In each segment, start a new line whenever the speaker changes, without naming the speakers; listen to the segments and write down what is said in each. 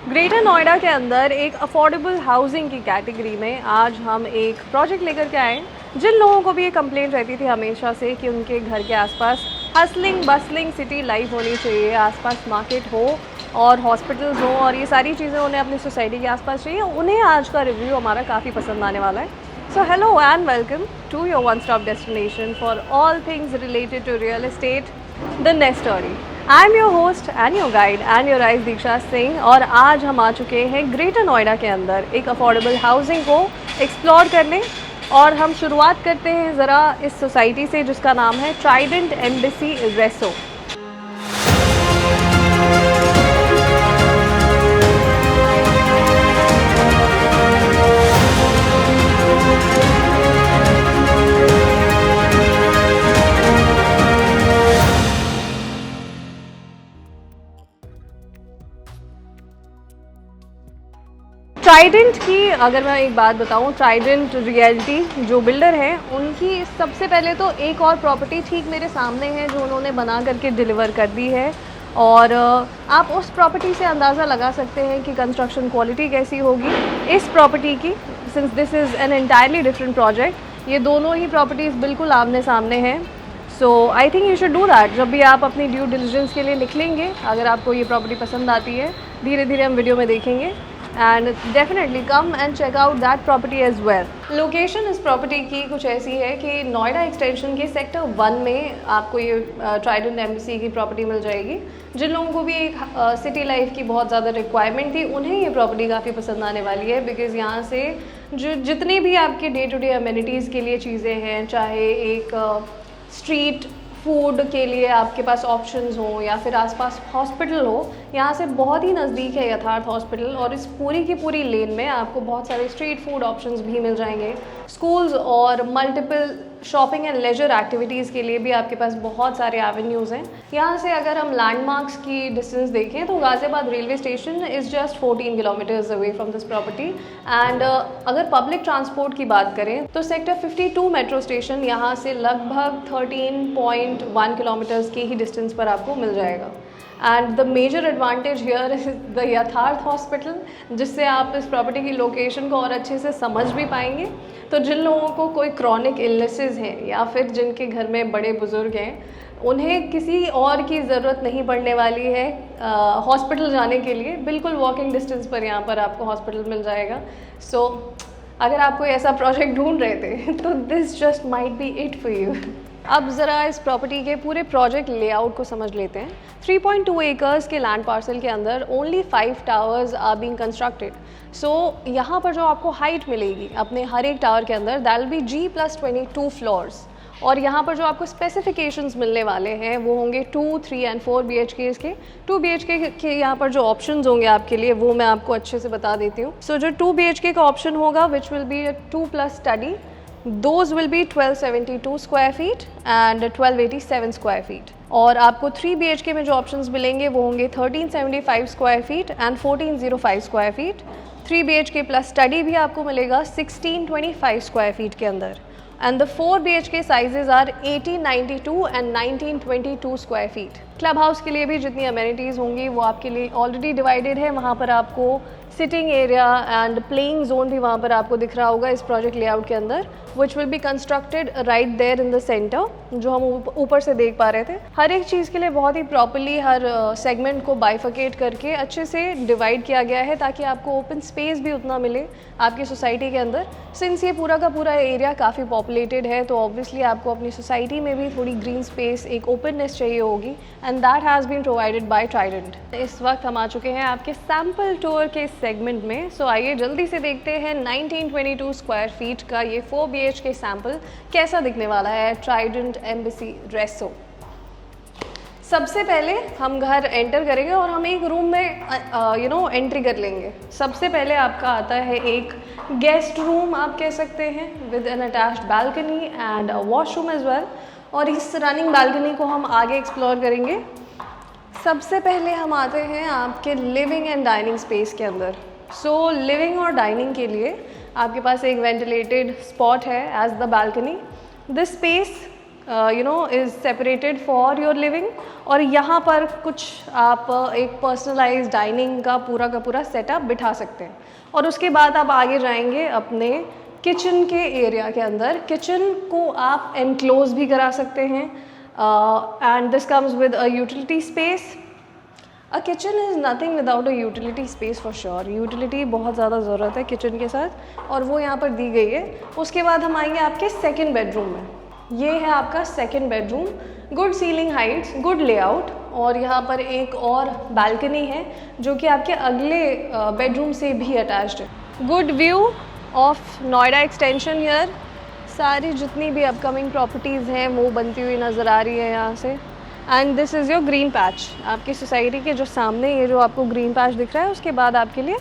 Greater Noida के अंदर एक अफोर्डेबल हाउसिंग की कैटेगरी में आज हम एक प्रोजेक्ट लेकर के आए। जिन लोगों को भी ये कंप्लेंट रहती थी हमेशा से कि उनके घर के आसपास हसलिंग बसलिंग सिटी लाइफ होनी चाहिए, आसपास मार्केट हो और हॉस्पिटल्स हो और ये सारी चीज़ें उन्हें अपनी सोसाइटी के आसपास चाहिए, उन्हें आज का रिव्यू हमारा काफ़ी पसंद आने वाला है। So hello and welcome to your one stop destination for all things related to real estate, the next story. I am your host and your guide and your eyes Diksha Singh और आज हम आ चुके हैं ग्रेटर नोएडा के अंदर एक अफोर्डेबल हाउसिंग को explore करने। और हम शुरुआत करते हैं ज़रा इस सोसाइटी से जिसका नाम है ट्राइडेंट एम्बेसी रेसो। ट्राइडेंट की अगर मैं एक बात बताऊं, ट्राइडेंट रियल्टी जो बिल्डर हैं उनकी सबसे पहले तो एक और प्रॉपर्टी ठीक मेरे सामने है जो उन्होंने बना करके डिलीवर कर दी है। और आप उस प्रॉपर्टी से अंदाज़ा लगा सकते हैं कि कंस्ट्रक्शन क्वालिटी कैसी होगी इस प्रॉपर्टी की, since this is an entirely different project. ये दोनों ही प्रॉपर्टीज़ बिल्कुल आमने सामने हैं। So I think you should do that जब भी आप अपनी ड्यू डिलिजेंस के लिए निकलेंगे। अगर आपको ये प्रॉपर्टी पसंद आती है, धीरे धीरे हम वीडियो में देखेंगे and definitely come and check out that property as well. Location इस प्रॉपर्टी की कुछ ऐसी है कि नोएडा एक्सटेंशन के सेक्टर 1 में आपको ये ट्राइडेंट एम्बेसी की प्रॉपर्टी मिल जाएगी। जिन लोगों को भी एक सिटी लाइफ की बहुत ज़्यादा रिक्वायरमेंट थी उन्हें ये प्रॉपर्टी काफ़ी पसंद आने वाली है, बिकॉज़ यहाँ से जो जितनी भी आपके डे टू डे अमेनिटीज़ के लिए चीज़ें हैं, चाहे एक स्ट्रीट फूड के लिए आपके पास ऑप्शंस हो या फिर आसपास हॉस्पिटल हो, यहाँ से बहुत ही नज़दीक है यथार्थ हॉस्पिटल और इस पूरी की पूरी लेन में आपको बहुत सारे स्ट्रीट फूड ऑप्शंस भी मिल जाएंगे। स्कूल्स और multiple shopping and leisure activities के लिए भी आपके पास बहुत सारे एवेन्यूज़ हैं। यहाँ से अगर हम लैंडमार्क्स की डिस्टेंस देखें तो Ghaziabad railway station is just 14 kilometres away from this property. And अगर पब्लिक ट्रांसपोर्ट की बात करें तो सेक्टर 52 मेट्रो स्टेशन यहाँ से लगभग 13.1 किलोमीटर्स की ही डिस्टेंस पर आपको मिल जाएगा। And the major advantage here is the Yatharth hospital, जिससे आप इस प्रॉपर्टी की लोकेशन को और अच्छे से समझ भी पाएंगे। तो जिन लोगों को कोई क्रॉनिक इलनेसेस हैं या फिर जिनके घर में बड़े बुजुर्ग हैं, उन्हें किसी और की ज़रूरत नहीं पड़ने वाली है हॉस्पिटल जाने के लिए। बिल्कुल वॉकिंग डिस्टेंस पर यहाँ पर आपको हॉस्पिटल मिल जाएगा। सो अगर आप कोई ऐसा प्रोजेक्ट ढूंढ रहे थे तो this just might be it for you. अब ज़रा इस प्रॉपर्टी के पूरे प्रोजेक्ट लेआउट को समझ लेते हैं। 3.2 एकर्स के लैंड पार्सल के अंदर only 5 towers are being constructed. So यहाँ पर जो आपको हाइट मिलेगी अपने हर एक टावर के अंदर, that will be G+22 floors. और यहाँ पर जो आपको स्पेसिफिकेशंस मिलने वाले हैं वो होंगे 2, 3 एंड 4 BHK के। 2 BHK के यहाँ पर जो ऑप्शंस होंगे आपके लिए वो मैं आपको अच्छे से बता देती हूँ। सो जो 2 BHK का ऑप्शन होगा विच will B 2+ study, those will be 1272 square feet and 1287 square feet। और आपको 3 BHK में जो ऑप्शंस मिलेंगे वो होंगे 1375 square feet and 1405 square feet. 3 BHK plus study भी आपको मिलेगा 1625 स्क्वायर फीट के अंदर। And the 4 BHK sizes are 1892 and 1922 square feet. Club house के लिए भी जितनी अमेनिटीज़ होंगी वो आपके लिए ऑलरेडी डिवाइडेड है। वहाँ पर आपको sitting area and playing zone भी वहाँ पर आपको दिख रहा होगा इस प्रोजेक्ट लेआउट के अंदर, which will be constructed right there in the center, जो हम ऊपर से देख पा रहे थे। हर एक चीज़ के लिए बहुत ही प्रॉपरली हर सेगमेंट को बाइफिकेट करके अच्छे से डिवाइड किया गया है ताकि आपको ओपन स्पेस भी उतना मिले आपकी सोसाइटी के अंदर। सिंस ये पूरा का पूरा एरिया काफ़ी पॉपुलेटेड है तो ऑब्वियसली आपको अपनी सोसाइटी में भी थोड़ी ग्रीन स्पेस, एक ओपननेस चाहिए होगी, and that has been provided by Trident. इस वक्त हम आ चुके हैं आपके सैम्पल टूर के सेगमेंट में। सो आइए जल्दी से देखते हैं 1922 स्क्वायर फीट का ये 4 BHK सैम्पल कैसा दिखने वाला है ट्राइडेंट एम्बेसी रेसो। सबसे पहले हम घर एंटर करेंगे और हम एक रूम में एंट्री कर लेंगे। सबसे पहले आपका आता है एक गेस्ट रूम आप कह सकते हैं, with an attached balcony and washroom as well. और इस रनिंग बालकनी को हम आगे एक्सप्लोर करेंगे। सबसे पहले हम आते हैं आपके लिविंग एंड डाइनिंग स्पेस के अंदर। सो लिविंग और डाइनिंग के लिए आपके पास एक वेंटिलेटेड स्पॉट है as the balcony. This space is separated for your living, और यहाँ पर कुछ आप एक पर्सनलाइज डाइनिंग का पूरा सेटअप बिठा सकते हैं। और उसके बाद आप आगे जाएंगे अपने किचन के एरिया के अंदर। किचन को आप एनक्लोज भी करा सकते हैं, and this comes with a utility space. A kitchen is nothing without a utility space for sure. Utility बहुत ज़्यादा ज़रूरत है किचन के साथ, और वो यहाँ पर दी गई है। उसके बाद हम आएंगे आपके सेकेंड बेडरूम में। ये है आपका second bedroom. Good ceiling Heights, good layout, और यहाँ पर एक और बालकनी है जो कि आपके अगले बेडरूम से भी अटैच्ड है। Good view of Noida extension here. सारी जितनी भी अपकमिंग प्रॉपर्टीज़ हैं वो बनती हुई नज़र आ रही है यहाँ से। And this is your green patch. आपकी सोसाइटी के जो सामने ये जो आपको ग्रीन पैच दिख रहा है, उसके बाद आपके लिए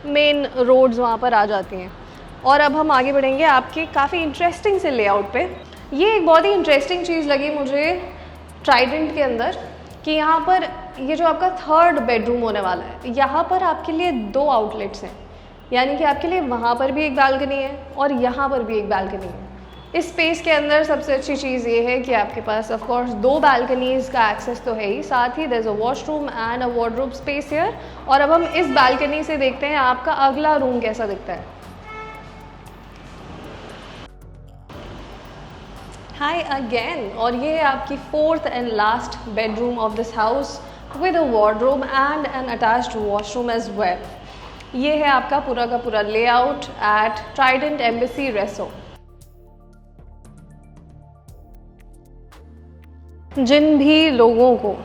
मेन रोड्स वहाँ पर आ जाती हैं। और अब हम आगे बढ़ेंगे आपके काफ़ी इंटरेस्टिंग से लेआउट पे। ये एक बहुत ही इंटरेस्टिंग चीज़ लगी मुझे ट्राइडेंट के अंदर, कि यहाँ पर ये जो आपका थर्ड बेडरूम होने वाला है, यहाँ पर आपके लिए 2 आउटलेट्स हैं। यानी कि आपके लिए वहाँ पर भी एक बालकनी है और यहाँ पर भी एक बालकनी है। इस स्पेस के अंदर सबसे अच्छी चीज़ ये है कि आपके पास ऑफ कोर्स 2 बालकनीज़ का एक्सेस तो है ही, साथ ही there is a washroom and a wardrobe space here. और अब हम इस बालकनी से देखते हैं आपका अगला रूम कैसा दिखता है। हाय अगेन, और ये है आपकी 4th and last bedroom of this house with a wardrobe and an attached washroom as well. ये है आपका पूरा का पूरा layout at Trident Embassy Reso. जिन भी लोगों को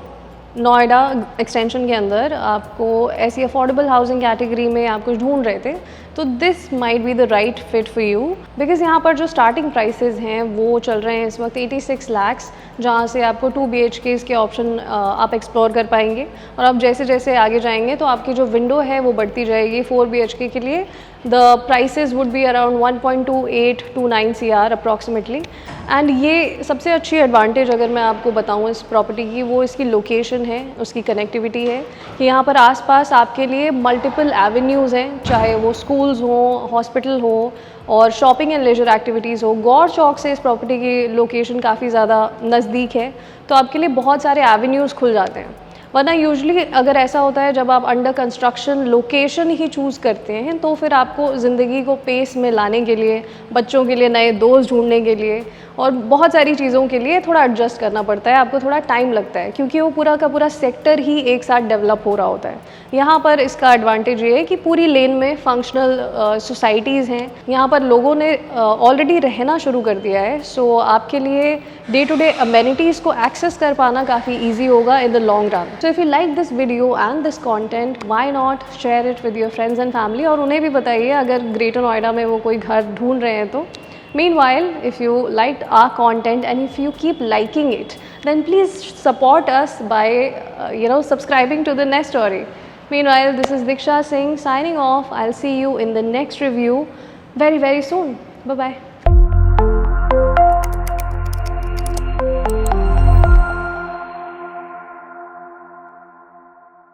नोएडा एक्सटेंशन के अंदर आपको ऐसी अफोर्डेबल हाउसिंग कैटेगरी में आप कुछ ढूंढ रहे थे, तो this might be the right fit for you, because यहाँ पर जो स्टार्टिंग प्राइसेस हैं वो चल रहे हैं इस वक्त 86 लाख्स, जहाँ से आपको 2 BHK के ऑप्शन आप एक्सप्लोर कर पाएंगे। और अब जैसे जैसे आगे जाएंगे तो आपकी जो विंडो है वो बढ़ती जाएगी। 4 BHK के लिए the prices would be around 1.2829 CR approximately. And ये सबसे अच्छी एडवांटेज अगर मैं आपको बताऊँ इस प्रॉपर्टी की, वो इसकी लोकेशन है, उसकी कनेक्टिविटी है कि यहाँ पर आसपास आपके लिए मल्टीपल एवेन्यूज़ हैं, चाहे वो स्कूल्स हों, हॉस्पिटल हो, और शॉपिंग एंड लेजर एक्टिविटीज़ हो। गौर चौक से इस प्रॉपर्टी की लोकेशन काफ़ी ज़्यादा नज़दीक है, तो आपके लिए बहुत सारे एवेन्यूज़ खुल जाते हैं। वरना यूजुअली अगर ऐसा होता है जब आप अंडर कंस्ट्रक्शन लोकेशन ही चूज़ करते हैं, तो फिर आपको ज़िंदगी को पेस में लाने के लिए, बच्चों के लिए नए दोस्त ढूंढने के लिए और बहुत सारी चीज़ों के लिए थोड़ा एडजस्ट करना पड़ता है, आपको थोड़ा टाइम लगता है, क्योंकि वो पूरा का पूरा सेक्टर ही एक साथ डेवलप हो रहा होता है। यहाँ पर इसका एडवांटेज ये है कि पूरी लेन में फंक्शनल सोसाइटीज़ हैं, यहाँ पर लोगों ने ऑलरेडी रहना शुरू कर दिया है। सो आपके लिए डे टू डे अमेनिटीज़ को एक्सेस कर पाना काफ़ी ईजी होगा in the long run. So if you like this video and this content, why not share it with your friends and family, और उन्हें भी बताइए अगर ग्रेटर नोएडा में वो कोई घर ढूंढ रहे हैं तो। Meanwhile, if you liked our content and if you keep liking it, then please support us by subscribing to the next story. Meanwhile, this is Diksha Singh signing off. I'll see you in the next review very soon. Bye bye.